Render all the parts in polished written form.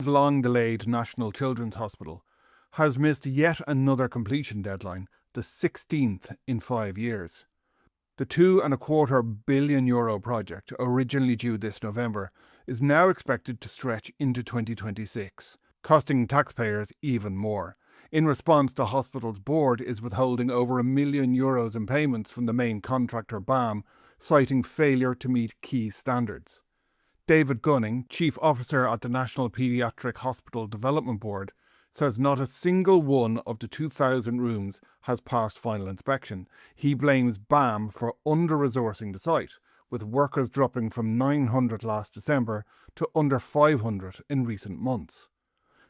Long-delayed National Children's Hospital has missed yet another completion deadline, the 16th in 5 years. The €2.25 billion project, originally due this November, is now expected to stretch into 2026, costing taxpayers even more. In response, the hospital's board is withholding over €1 million in payments from the main contractor BAM, citing failure to meet key standards. David Gunning, Chief Officer at the National Paediatric Hospital Development Board, says not a single one of the 2,000 rooms has passed final inspection. He blames BAM for under-resourcing the site, with workers dropping from 900 last December to under 500 in recent months.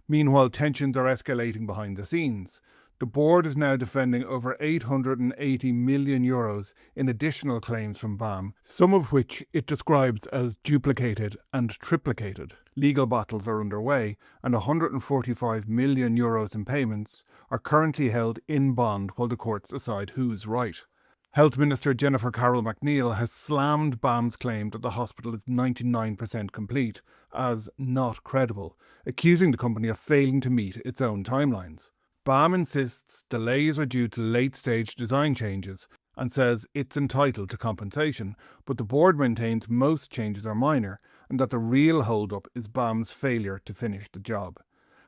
Meanwhile, tensions are escalating behind the scenes. The board is now defending over €880 million in additional claims from BAM, some of which it describes as duplicated and triplicated. Legal battles are underway, and €145 million in payments are currently held in bond while the courts decide who's right. Health Minister Jennifer Carroll MacNeill has slammed BAM's claim that the hospital is 99% complete as not credible, accusing the company of failing to meet its own timelines. BAM insists delays are due to late-stage design changes and says it's entitled to compensation, but the board maintains most changes are minor and that the real hold-up is BAM's failure to finish the job.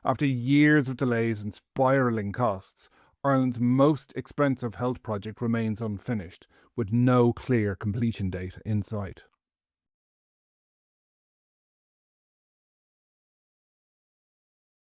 After years of delays and spiralling costs, Ireland's most expensive health project remains unfinished, with no clear completion date in sight.